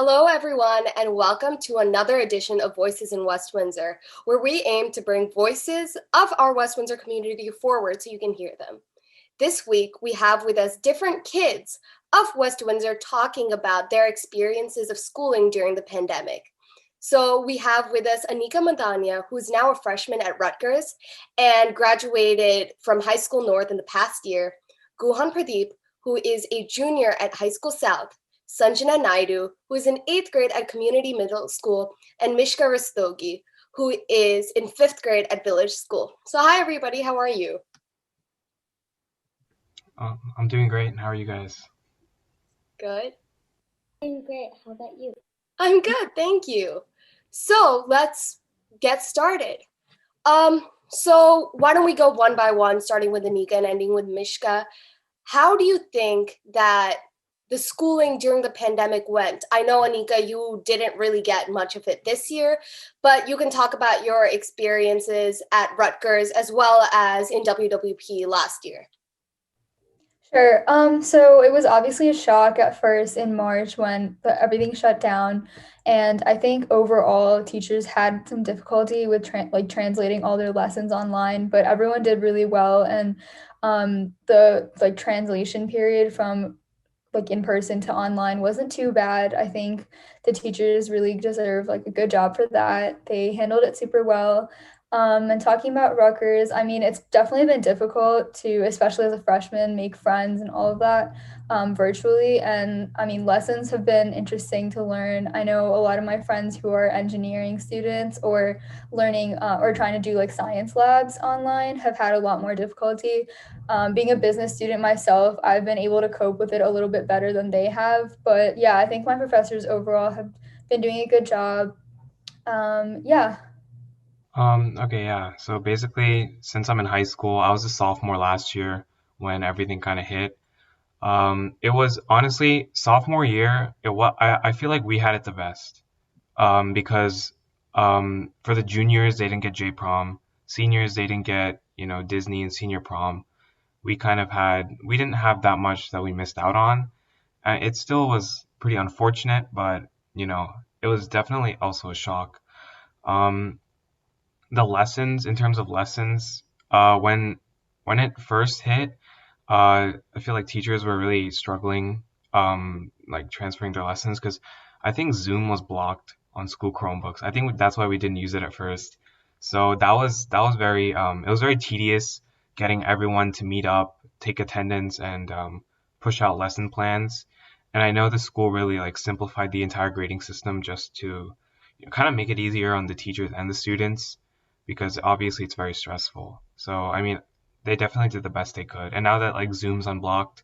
Hello, everyone, and welcome to another edition of Voices in West Windsor, where we aim to bring voices of our West Windsor community forward so you can hear them. This week, we have with us different kids of West Windsor talking about their experiences of schooling during the pandemic. So we have with us Anika Madania, who's now a freshman at Rutgers and graduated from High School North in the past year, Guhan Pradeep, who is a junior at High School South, Sanjana Naidu, who is in 8th grade at Community Middle School, and Mishka Rastogi, who is in 5th grade at Village School. So hi, everybody. How are you? I'm doing great. How are you guys? Good. I'm great. How about you? I'm good. Thank you. So let's get started. So why don't we go one by one, starting with Anika and ending with Mishka? How do you think that the schooling during the pandemic went? I know, Anika, you didn't really get much of it this year, but you can talk about your experiences at Rutgers as well as in WWP last year. Sure. So it was obviously a shock at first in March when everything shut down, and I think overall teachers had some difficulty with translating all their lessons online, but everyone did really well, and the translation period from in person to online wasn't too bad. I think the teachers really deserve a good job for that. They handled it super well. And talking about Rutgers, I mean, it's definitely been difficult to, especially as a freshman, make friends and all of that virtually. And I mean, lessons have been interesting to learn. I know a lot of my friends who are engineering students or learning or trying to do science labs online have had a lot more difficulty. Being a business student myself, I've been able to cope with it a little bit better than they have. But yeah, I think my professors overall have been doing a good job. Yeah. Okay, yeah. So basically, since I'm in high school, I was a sophomore last year when everything kind of hit. It was honestly sophomore year. I feel like we had it the best. Because for the juniors they didn't get J prom, seniors they didn't get Disney and senior prom. We didn't have that much that we missed out on. It still was pretty unfortunate, but you know it was definitely also a shock. Um, the lessons in terms of lessons when it first hit, I feel like teachers were really struggling like transferring their lessons because I think Zoom was blocked on school Chromebooks. I think that's why we didn't use it at first. So that was very it was very tedious getting everyone to meet up, take attendance, and push out lesson plans. And I know the school really like simplified the entire grading system just to kind of make it easier on the teachers and the students because obviously it's very stressful. So I mean, they definitely did the best they could. And now that like Zoom's unblocked,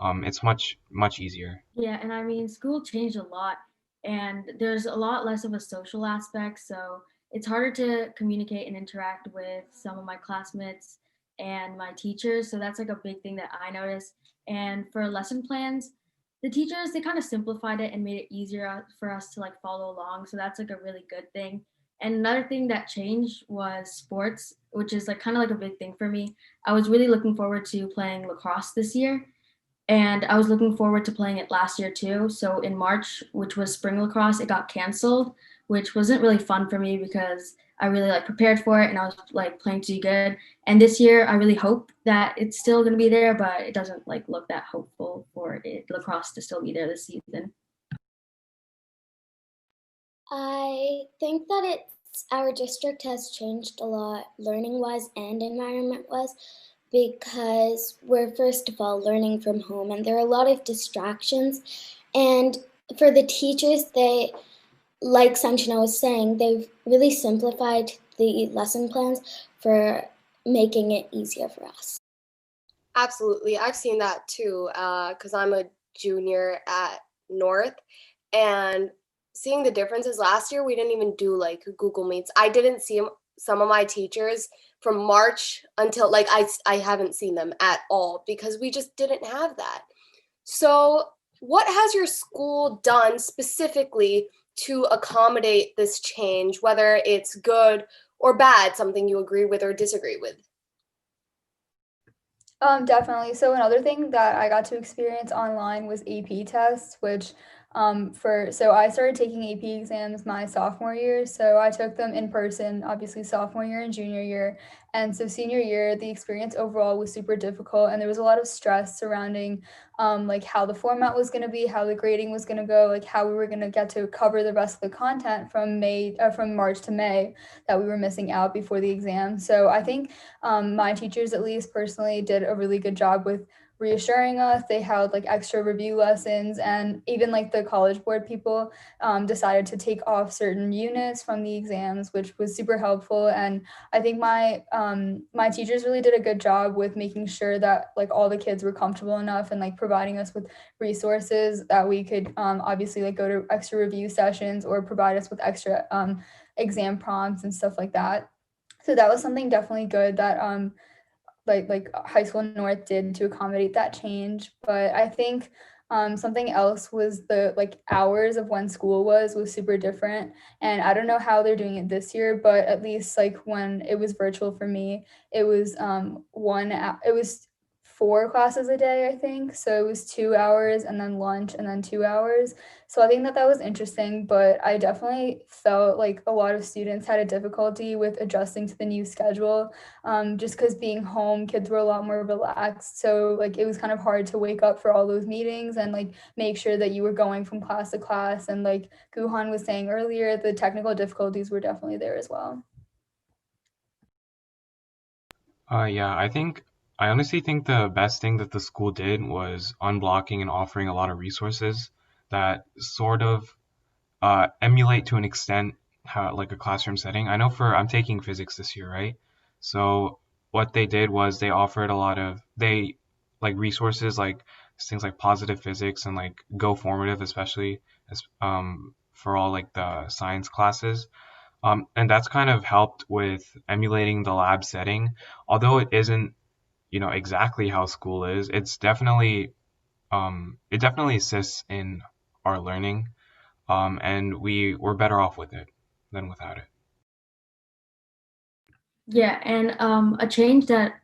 it's much easier. Yeah, and I mean, school changed a lot, and there's a lot less of a social aspect, so it's harder to communicate and interact with some of my classmates and my teachers. So that's like a big thing that I noticed. And for lesson plans, the teachers they kind of simplified it and made it easier for us to like follow along. So that's like a really good thing. And another thing that changed was sports, which is like kind of like a big thing for me. I was really looking forward to playing lacrosse this year and I was looking forward to playing it last year too. So in March, which was spring lacrosse, it got canceled, which wasn't really fun for me because I really like prepared for it and I was like playing to do good. And this year, I really hope that it's still going to be there, but it doesn't like look that hopeful for it lacrosse to still be there this season. I think that our district has changed a lot learning wise and environment wise because we're first of all learning from home and there are a lot of distractions. And for the teachers, they, like Sanchana was saying, they've really simplified the lesson plans for making it easier for us. Absolutely. I've seen that too, because I'm a junior at North, and seeing the differences last year, we didn't even do like Google Meets. I didn't see some of my teachers from March until I haven't seen them at all because we just didn't have that. So, what has your school done specifically to accommodate this change, whether it's good or bad, something you agree with or disagree with? Definitely. So another thing that I got to experience online was AP tests, which So I started taking AP exams my sophomore year. So I took them in person, obviously sophomore year and junior year. And so senior year, the experience overall was super difficult, and there was a lot of stress surrounding like how the format was going to be, how the grading was going to go, like how we were going to get to cover the rest of the content from March to May that we were missing out before the exam. So I think my teachers, at least personally, did a really good job with reassuring us. They held like extra review lessons, and even like the College Board people decided to take off certain units from the exams, which was super helpful. And I think my teachers really did a good job with making sure that like all the kids were comfortable enough and like providing us with resources that we could obviously like go to extra review sessions or provide us with extra exam prompts and stuff like that. So that was something definitely good that like High School North did to accommodate that change. But I think something else was the like hours of when school was super different. And I don't know how they're doing it this year, but at least like when it was virtual for me, it was it was 4 classes a day, I think. So it was 2 hours and then lunch and then 2 hours. So I think that was interesting, but I definitely felt like a lot of students had a difficulty with adjusting to the new schedule, just because being home, kids were a lot more relaxed. So like it was kind of hard to wake up for all those meetings and like make sure that you were going from class to class. And like Guhan was saying earlier, the technical difficulties were definitely there as well. Yeah, I honestly think the best thing that the school did was unblocking and offering a lot of resources that sort of emulate to an extent how like a classroom setting. I know I'm taking physics this year, right? So what they did was they offered a lot of they like resources like things like positive physics and like Go Formative, especially as for all like the science classes. And that's kind of helped with emulating the lab setting. Although it isn't, exactly how school is, it definitely assists in our learning. And we're better off with it than without it. Yeah, and a change that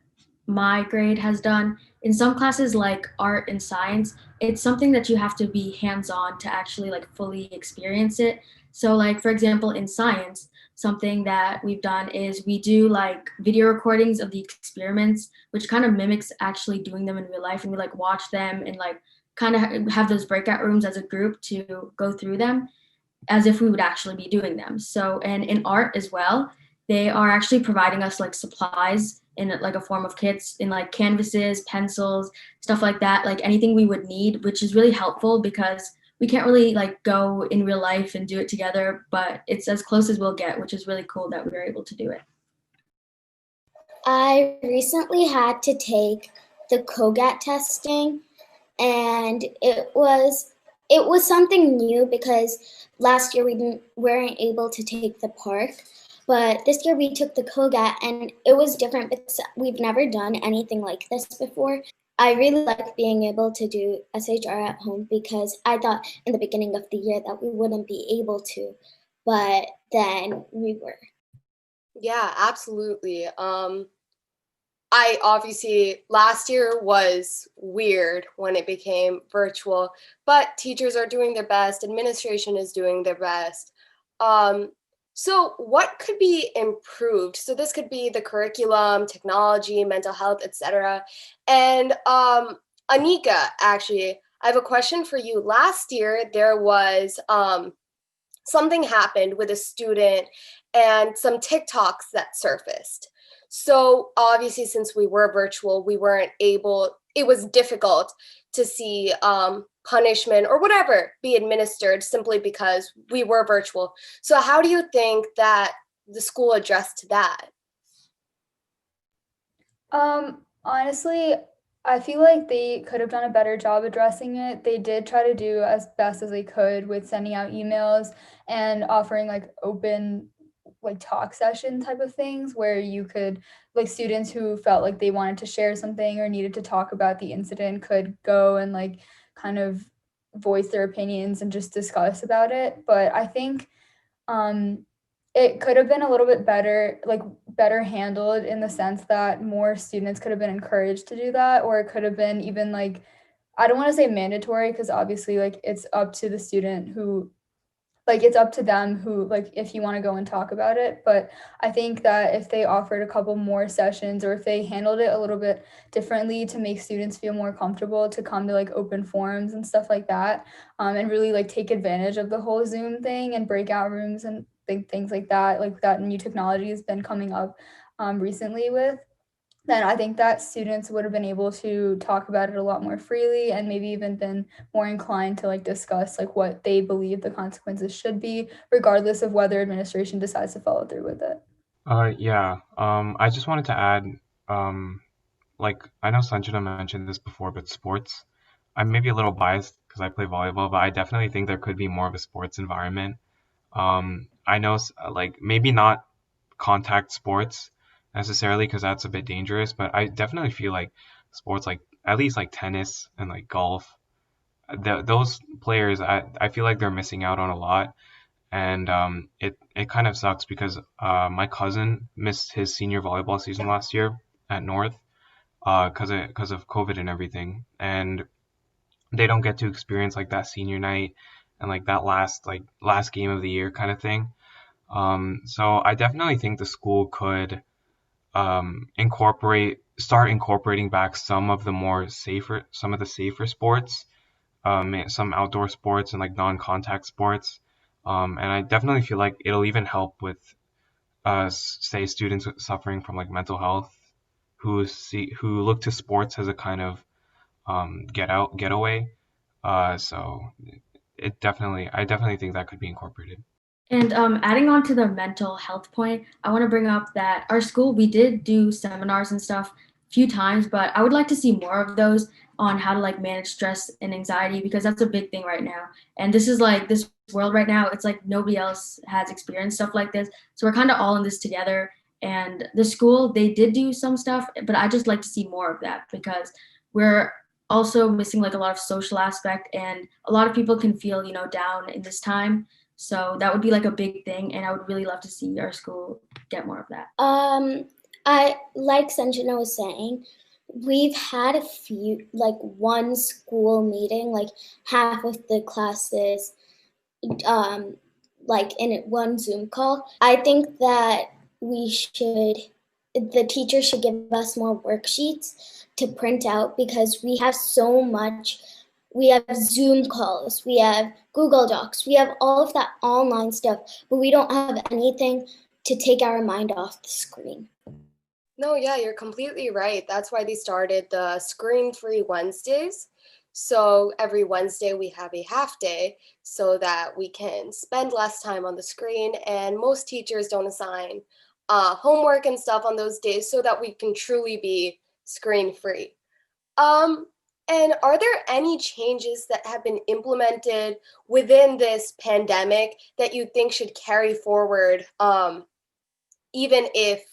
my grade has done in some classes like art and science, it's something that you have to be hands-on to actually like fully experience it. So like for example in science, something that we've done is we do like video recordings of the experiments, which kind of mimics actually doing them in real life, and we like watch them and like kind of have those breakout rooms as a group to go through them as if we would actually be doing them. So, and in art as well, they are actually providing us like supplies in like a form of kits in like canvases, pencils, stuff like that, like anything we would need, which is really helpful because we can't really like go in real life and do it together, but it's as close as we'll get, which is really cool that we were able to do it. I recently had to take the COGAT testing, and it was something new because last year weren't able to take the park, but this year we took the COGAT, and it was different because we've never done anything like this before. I really like being able to do SHR at home because I thought in the beginning of the year that we wouldn't be able to, but then we were. Yeah, absolutely. I obviously last year was weird when it became virtual, but teachers are doing their best, administration is doing their best. So what could be improved? So this could be the curriculum, technology, mental health, etc. And Anika, actually, I have a question for you. Last year there was something happened with a student and some TikToks that surfaced. So obviously, since we were virtual, we weren't able, it was difficult to see punishment or whatever be administered simply because we were virtual. So how do you think that the school addressed that? Honestly, I feel like they could have done a better job addressing it. They did try to do as best as they could with sending out emails and offering like open like talk session type of things where you could like students who felt like they wanted to share something or needed to talk about the incident could go and like kind of voice their opinions and just discuss about it. But I think um it could have been a little bit better, like better handled in the sense that more students could have been encouraged to do that, or it could have been even like I don't want to say mandatory because obviously like it's up to the student who like it's up to them who like if you want to go and talk about it, but I think that if they offered a couple more sessions or if they handled it a little bit differently to make students feel more comfortable to come to like open forums and stuff like that, and really like take advantage of the whole Zoom thing and breakout rooms and things like that new technology has been coming up recently with, then I think that students would have been able to talk about it a lot more freely and maybe even been more inclined to like discuss like what they believe the consequences should be, regardless of whether administration decides to follow through with it. Yeah. I just wanted to add, um, like I know Sanjana mentioned this before, but sports. I'm maybe a little biased because I play volleyball, but I definitely think there could be more of a sports environment. I know, like maybe not contact sports necessarily because that's a bit dangerous, but I definitely feel like sports like at least like tennis and like golf, those players, I feel like they're missing out on a lot, and it kind of sucks because my cousin missed his senior volleyball season last year at North because of COVID and everything, and they don't get to experience like that senior night and like that last game of the year kind of thing. So I definitely think the school could start incorporating back some of the safer sports, some outdoor sports and like non-contact sports. And I definitely feel like it'll even help with, say, students suffering from like mental health who look to sports as a kind of getaway. So I definitely think that could be incorporated. And adding on to the mental health point, I want to bring up that our school, we did do seminars and stuff a few times, but I would like to see more of those on how to like manage stress and anxiety because that's a big thing right now. And this is like this world right now, it's like nobody else has experienced stuff like this. So we're kind of all in this together. And the school, they did do some stuff, but I just like to see more of that because we're also missing like a lot of social aspect and a lot of people can feel, down in this time, so that would be like a big thing, and I would really love to see our school get more of that. I like Sanjana was saying, we've had a few like one school meeting, like half of the classes, like in one Zoom call. I think that the teacher should give us more worksheets to print out because we have so much. We have Zoom calls, we have Google Docs, we have all of that online stuff, but we don't have anything to take our mind off the screen. No, yeah, you're completely right. That's why they started the screen-free Wednesdays. So every Wednesday we have a half day so that we can spend less time on the screen, and most teachers don't assign homework and stuff on those days so that we can truly be screen-free. And are there any changes that have been implemented within this pandemic that you think should carry forward, even if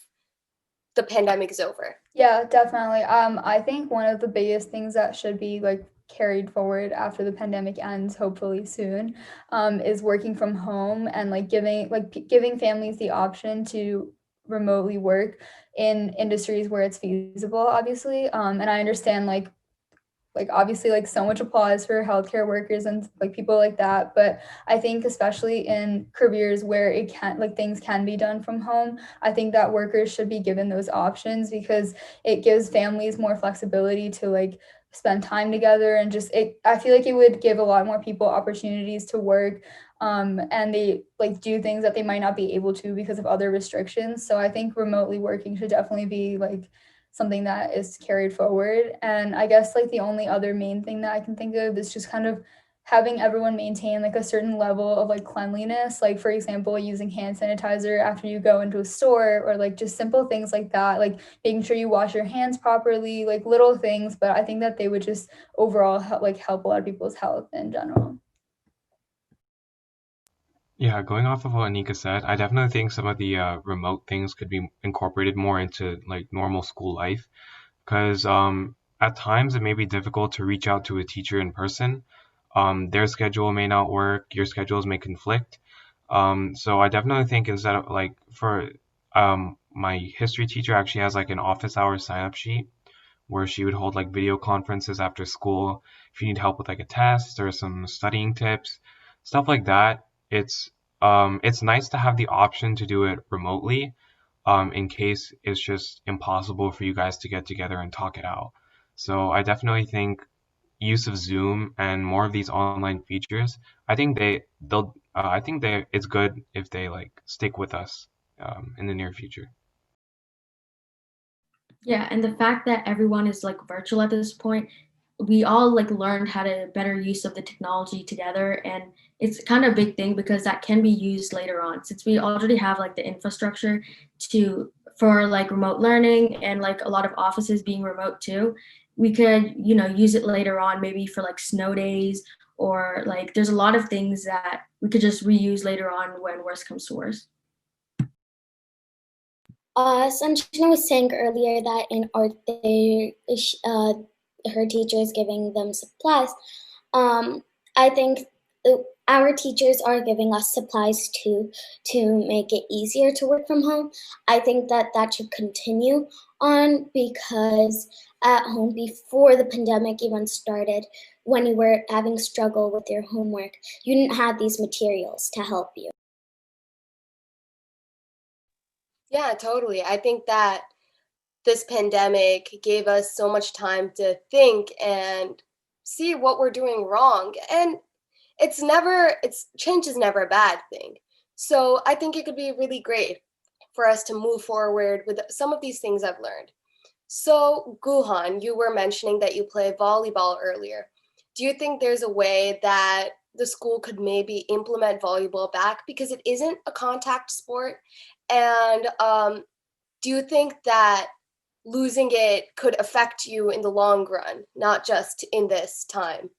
the pandemic is over? Yeah, definitely. I think one of the biggest things that should be like carried forward after the pandemic ends, hopefully soon, is working from home and like giving families the option to remotely work in industries where it's feasible, obviously. And I understand like obviously like so much applause for healthcare workers and like people like that, but I think especially in careers where it can like things can be done from home, I think that workers should be given those options because it gives families more flexibility to like spend time together and just it I feel like it would give a lot more people opportunities to work, and they like do things that they might not be able to because of other restrictions. So I think remotely working should definitely be like something that is carried forward. And I guess like the only other main thing that I can think of is just kind of having everyone maintain like a certain level of like cleanliness, like for example using hand sanitizer after you go into a store or like just simple things like that, like making sure you wash your hands properly, like little things, but I think that they would just overall help a lot of people's health in general. Yeah, going off of what Anika said, I definitely think some of the remote things could be incorporated more into like normal school life, because at times it may be difficult to reach out to a teacher in person. Their schedule may not work, your schedules may conflict. So I definitely think instead of like for my history teacher actually has like an office hours sign up sheet where she would hold like video conferences after school if you need help with like a test or some studying tips, stuff like that. It's nice to have the option to do it remotely, in case it's just impossible for you guys to get together and talk it out. So I definitely think use of Zoom and more of these online features, I think it's good if they like stick with us in the near future. Yeah, and the fact that everyone is like virtual at this point, we all like learned how to better use of the technology together, and it's kind of a big thing because that can be used later on since we already have like the infrastructure to for like remote learning and like a lot of offices being remote too. We could, use it later on maybe for like snow days or like there's a lot of things that we could just reuse later on when worst comes to worst. Sanjana was saying earlier that in art, her teacher is giving them supplies. I think our teachers are giving us supplies too to make it easier to work from home. I think that should continue on because at home before the pandemic even started, when you were having struggle with your homework, you didn't have these materials to help you. Yeah, totally. I think that this pandemic gave us so much time to think and see what we're doing wrong. And change is never a bad thing. So I think it could be really great for us to move forward with some of these things I've learned. So, Guhan, you were mentioning that you play volleyball earlier. Do you think there's a way that the school could maybe implement volleyball back because it isn't a contact sport? And do you think that losing it could affect you in the long run, not just in this time?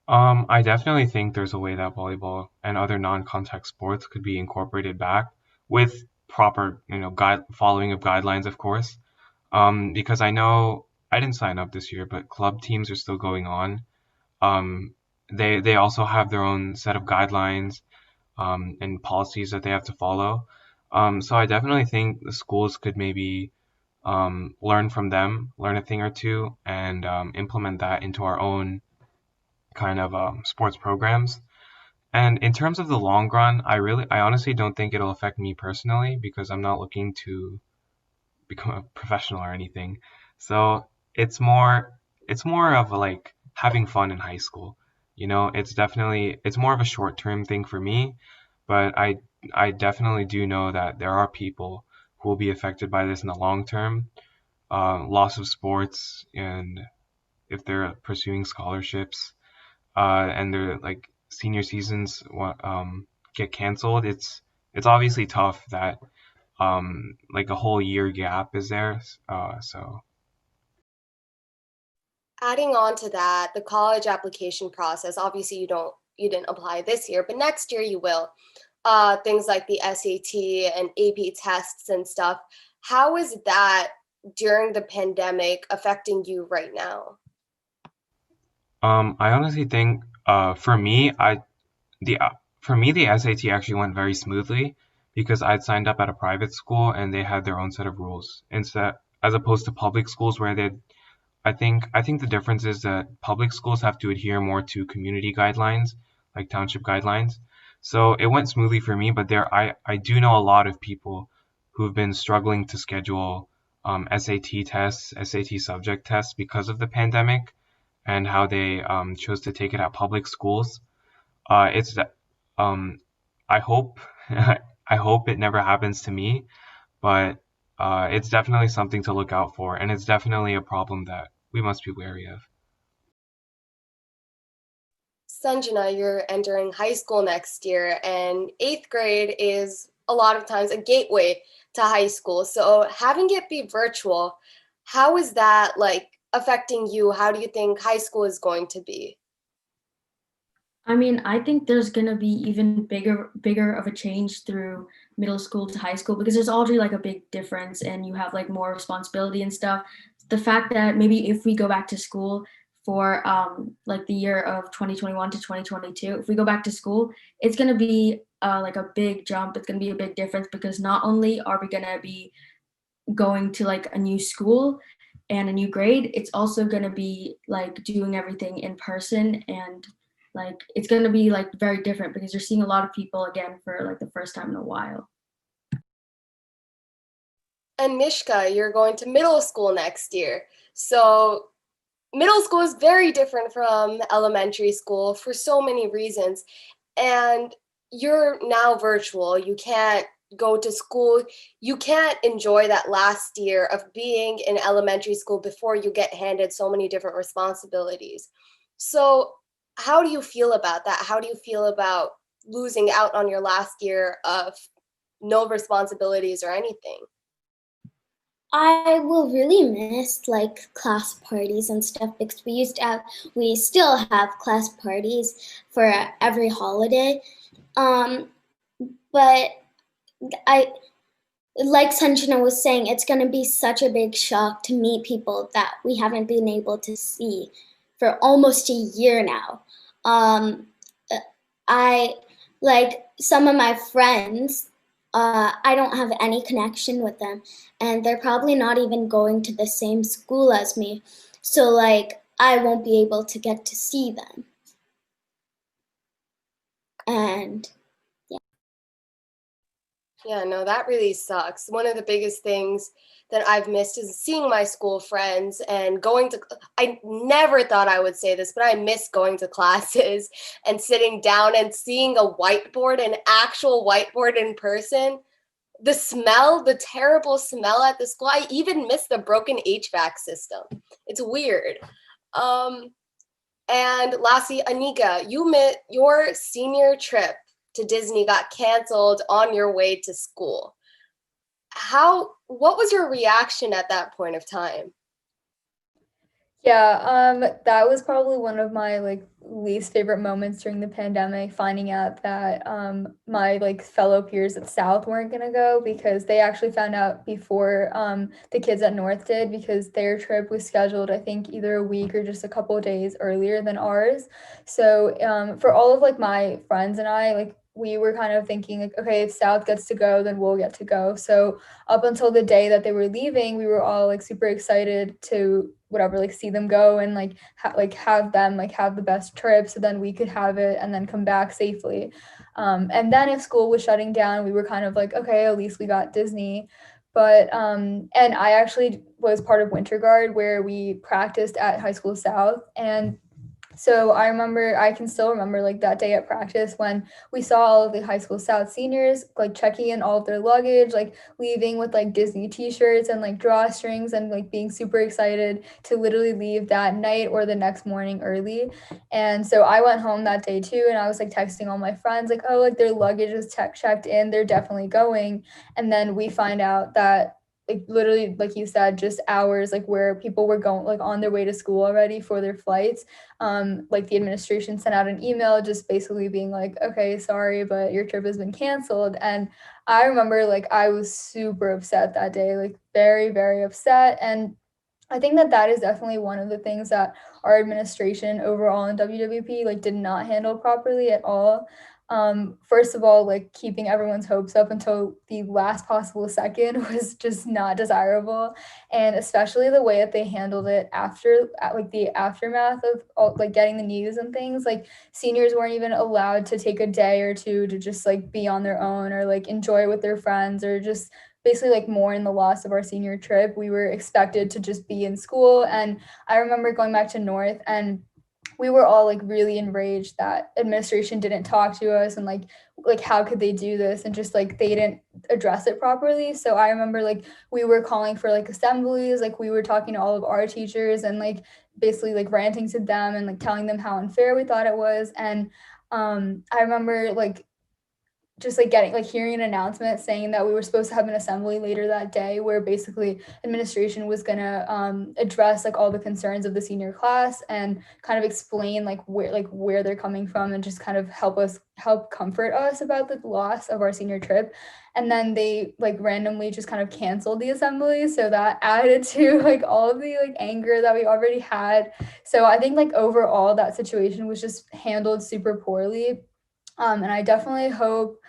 I definitely think there's a way that volleyball and other non-contact sports could be incorporated back with proper, guide following of guidelines, of course. Because I know I didn't sign up this year, but club teams are still going on. Um, they also have their own set of guidelines, and policies that they have to follow. So I definitely think the schools could maybe learn from them, learn a thing or two, and implement that into our own kind of sports programs. And in terms of the long run, I honestly don't think it'll affect me personally because I'm not looking to become a professional or anything. So it's more of like having fun in high school. It's more of a short term thing for me, but I definitely do know that there are people who will be affected by this in the long term. Loss of sports, and if they're pursuing scholarships, and their like senior seasons get canceled, it's obviously tough that like a whole year gap is there. So Adding on to that, the college application process, obviously you didn't apply this year, but next year you will. Things like the SAT and AP tests and stuff. How is that during the pandemic affecting you right now? I honestly think the for me the SAT actually went very smoothly because I'd signed up at a private school and they had their own set of rules instead as opposed to public schools where they I think the difference is that public schools have to adhere more to community guidelines, like township guidelines. So it went smoothly for me, but I do know a lot of people who've been struggling to schedule SAT tests, SAT subject tests because of the pandemic and how they chose to take it at public schools. It's um, I hope I hope it never happens to me, but it's definitely something to look out for, and it's definitely a problem that we must be wary of. Sanjana, you're entering high school next year, and eighth grade is a lot of times a gateway to high school. So having it be virtual, how is that like affecting you? How do you think high school is going to be? I mean, I think there's gonna be even bigger of a change through middle school to high school because there's already like a big difference and you have like more responsibility and stuff. The fact that maybe if we go back to school for like the year of 2021 to 2022, if we go back to school, it's gonna be like a big jump. It's gonna be a big difference because not only are we gonna be going to like a new school and a new grade, it's also going to be like doing everything in person, and like it's going to be like very different because you're seeing a lot of people again for like the first time in a while. And Nishka, you're going to middle school next year. So middle school is very different from elementary school for so many reasons. And you're now virtual. You can't go to school. You can't enjoy that last year of being in elementary school before you get handed so many different responsibilities. So, how do you feel about that? How do you feel about losing out on your last year of no responsibilities or anything? I will really miss like class parties and stuff because we still have class parties for every holiday. Um, but I, like Sanjana was saying, it's going to be such a big shock to meet people that we haven't been able to see for almost a year now. Um, I like some of my friends, I don't have any connection with them, and they're probably not even going to the same school as me. So, like, I won't be able to get to see them. And Yeah, no, that really sucks. One of the biggest things that I've missed is seeing my school friends and going to, I never thought I would say this, but I miss going to classes and sitting down and seeing a whiteboard, an actual whiteboard in person. The smell, the terrible smell at the school. I even miss the broken HVAC system. It's weird. Um, and lastly, Anika, you met your senior trip to Disney got canceled on your way to school. What was your reaction at that point of time? Yeah, that was probably one of my like least favorite moments during the pandemic, finding out that my like fellow peers at South weren't gonna go because they actually found out before the kids at North did because their trip was scheduled, I think, either a week or just a couple of days earlier than ours. So for all of like my friends and I, like we were kind of thinking like, okay, if South gets to go, then we'll get to go. So up until the day that they were leaving, we were all like super excited to whatever, like see them go and like have them like have the best trip so then we could have it and then come back safely. And then if school was shutting down, we were kind of like, okay, at least we got Disney. But and I actually was part of Winter Guard where we practiced at High School South, and so I can still remember like that day at practice when we saw all of the High School South seniors like checking in all of their luggage, like leaving with like Disney t-shirts and like drawstrings and like being super excited to literally leave that night or the next morning early. And so I went home that day too, and I was like texting all my friends like, oh, like their luggage is checked in, they're definitely going. And then we find out that like literally like you said, just hours like where people were going like on their way to school already for their flights, like the administration sent out an email just basically being like, okay, sorry, but your trip has been canceled. And I remember like I was super upset that day, like very, very upset. And I think that that is definitely one of the things that our administration overall in WWP like did not handle properly at all. First of all, like keeping everyone's hopes up until the last possible second was just not desirable, and especially the way that they handled it after, like the aftermath of all, like getting the news and things. Like seniors weren't even allowed to take a day or two to just like be on their own or like enjoy with their friends or just basically like mourn the loss of our senior trip. We were expected to just be in school, and I remember going back to North and we were all like really enraged that administration didn't talk to us and like how could they do this, and just like they didn't address it properly. So I remember like we were calling for like assemblies, like we were talking to all of our teachers and like basically like ranting to them and like telling them how unfair we thought it was. And I remember like just like getting like hearing an announcement saying that we were supposed to have an assembly later that day where basically administration was gonna address like all the concerns of the senior class and kind of explain like where they're coming from and just kind of help comfort us about the loss of our senior trip. And then they like randomly just kind of canceled the assembly, so that added to like all of the like anger that we already had. So I think like overall that situation was just handled super poorly. And I definitely hope,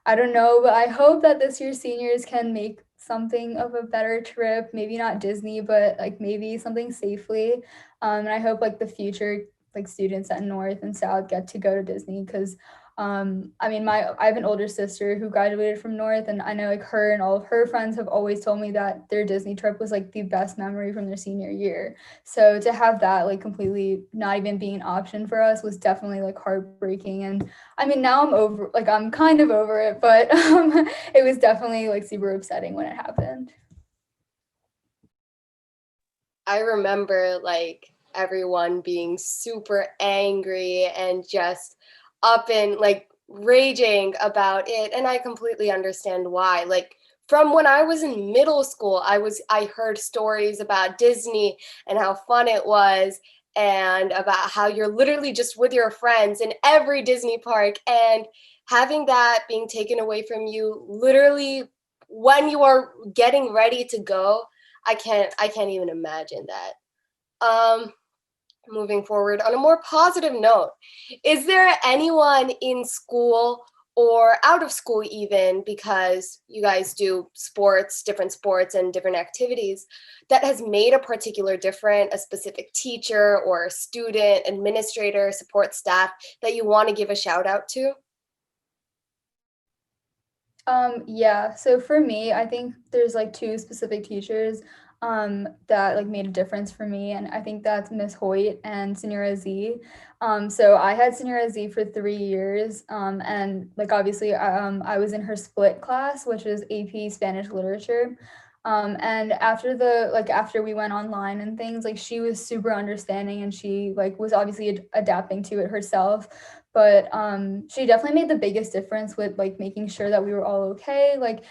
I don't know, but I hope that this year's seniors can make something of a better trip, maybe not Disney, but like maybe something safely. And I hope like the future like students at North and South get to go to Disney because I mean I have an older sister who graduated from North, and I know like her and all of her friends have always told me that their Disney trip was like the best memory from their senior year. So to have that like completely not even being an option for us was definitely like heartbreaking. And I mean now I'm kind of over it, but it was definitely like super upsetting when it happened. I remember like everyone being super angry and just up and like raging about it, and I completely understand why. Like from when I was in middle school, I heard stories about Disney and how fun it was, and about how you're literally just with your friends in every Disney park, and having that being taken away from you literally when you are getting ready to go. I can't even imagine that. Um, moving forward on a more positive note, is there anyone in school or out of school even, because you guys do different sports and different activities, that has made a particular difference, a specific teacher or student, administrator, support staff that you want to give a shout out to? Yeah, so for me, I think there's like two specific teachers that like made a difference for me, and I think that's Miss Hoyt and Senora Z. So I had Senora Z for 3 years, and like obviously I was in her split class, which is AP Spanish literature. And after we went online and things, like she was super understanding, and she like was obviously adapting to it herself. But she definitely made the biggest difference with like making sure that we were all okay, like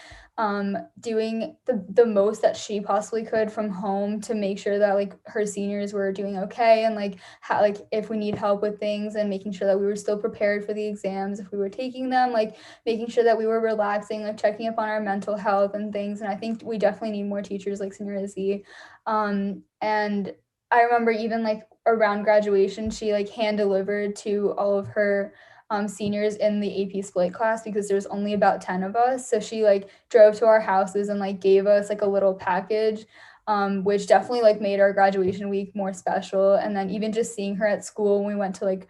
doing the most that she possibly could from home to make sure that like her seniors were doing okay, and like how like if we need help with things, and making sure that we were still prepared for the exams if we were taking them, like making sure that we were relaxing, like checking up on our mental health and things. And I think we definitely need more teachers like Senora Z. And I remember even like around graduation, she like hand delivered to all of her seniors in the AP split class because there was only about 10 of us. So she like drove to our houses and like gave us like a little package, which definitely like made our graduation week more special. And then even just seeing her at school when we went to like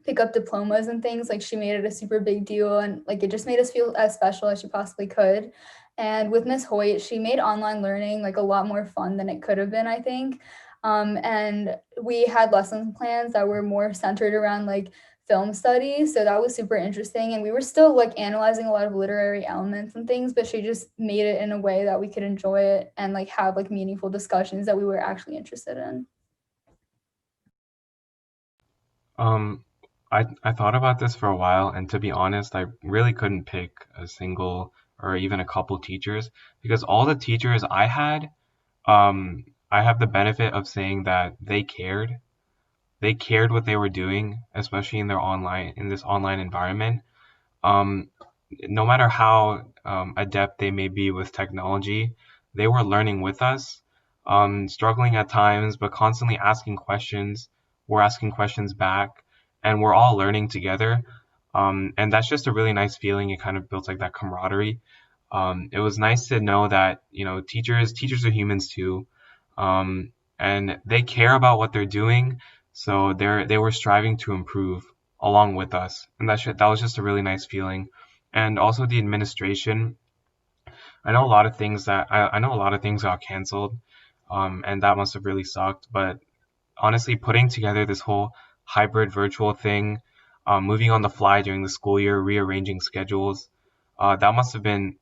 pick up diplomas and things, like she made it a super big deal, and like it just made us feel as special as she possibly could. And with Miss Hoyt, she made online learning like a lot more fun than it could have been, I think. And we had lesson plans that were more centered around like film studies. So that was super interesting. And we were still like analyzing a lot of literary elements and things, but she just made it in a way that we could enjoy it and like have like meaningful discussions that we were actually interested in. Um, I thought about this for a while, and to be honest, I really couldn't pick a single or even a couple teachers because all the teachers I had, I have the benefit of saying that they cared. They cared what they were doing, especially in this online environment. Um, no matter how adept they may be with technology, they were learning with us, struggling at times, but constantly asking questions. We're asking questions back, and we're all learning together. And that's just a really nice feeling. It kind of builds like that camaraderie. It was nice to know that, teachers are humans too, and they care about what they're doing, so they were striving to improve along with us, and that was just a really nice feeling. And also the administration. I know a lot of things got canceled, and that must have really sucked. But honestly, putting together this whole hybrid virtual thing, moving on the fly during the school year, rearranging schedules, that must have been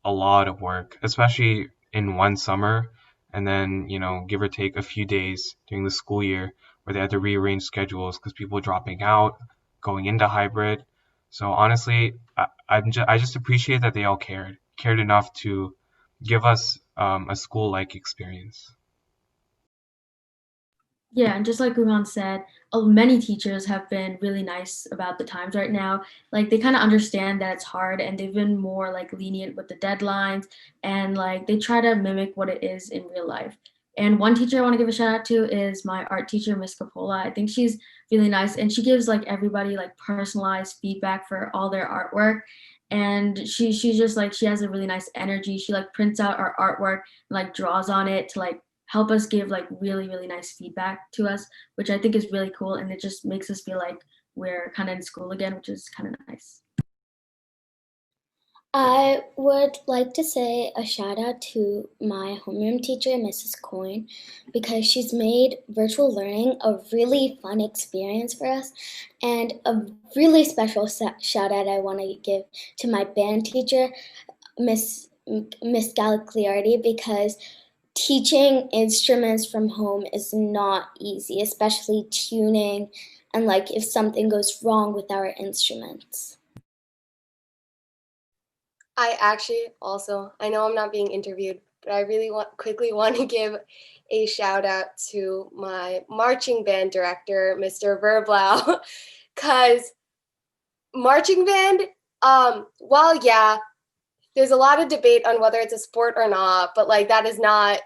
a lot of work, especially in one summer, and then, give or take a few days during the school year where they had to rearrange schedules because people were dropping out, going into hybrid. So honestly, I just appreciate that they all cared enough to give us a school-like experience. Yeah, and just like Ruhan said, many teachers have been really nice about the times right now. Like they kind of understand that it's hard, and they've been more like lenient with the deadlines, and like they try to mimic what it is in real life. And one teacher I want to give a shout out to is my art teacher, Miss Capola. I think she's really nice, and she gives like everybody like personalized feedback for all their artwork. And she's just like, she has a really nice energy. She like prints out our artwork, like draws on it to like help us give like really, really nice feedback to us, which I think is really cool. And it just makes us feel like we're kind of in school again, which is kind of nice. I would like to say a shout out to my homeroom teacher, Mrs. Coyne, because she's made virtual learning a really fun experience for us. And a really special shout out I want to give to my band teacher, Miss Galigliardi, because teaching instruments from home is not easy, especially tuning and like if something goes wrong with our instruments. I actually also, I know I'm not being interviewed, but I really quickly want to give a shout out to my marching band director, Mr. Verblau, because marching band, while yeah, there's a lot of debate on whether it's a sport or not, but like that is not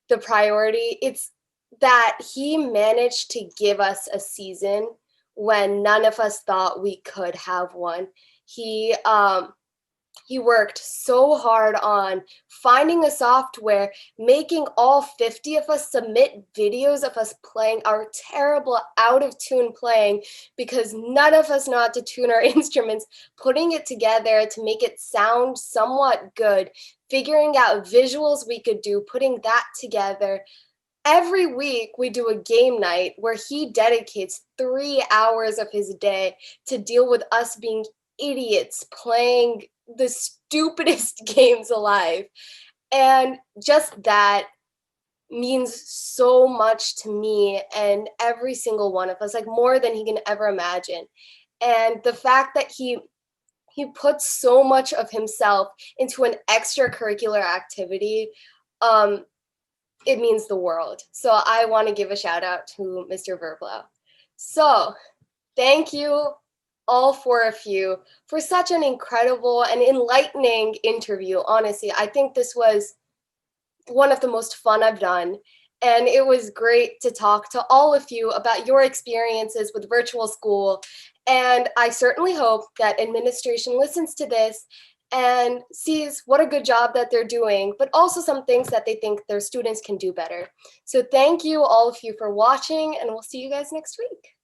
the priority. It's that he managed to give us a season when none of us thought we could have one. He worked so hard on finding a software, making all 50 of us submit videos of us playing our terrible out of tune playing because none of us know how to tune our instruments, putting it together to make it sound somewhat good, figuring out visuals we could do, putting that together. Every week we do a game night where he dedicates 3 hours of his day to deal with us being idiots playing the stupidest games alive. And just that means so much to me and every single one of us, like more than he can ever imagine. And the fact that he puts so much of himself into an extracurricular activity, it means the world. So I want to give a shout out to Mr. Verblau. So thank you, all 4 of you, for such an incredible and enlightening interview. Honestly, I think this was one of the most fun I've done. And it was great to talk to all of you about your experiences with virtual school. And I certainly hope that administration listens to this and sees what a good job that they're doing, but also some things that they think their students can do better. So thank you, all of you, for watching, and we'll see you guys next week.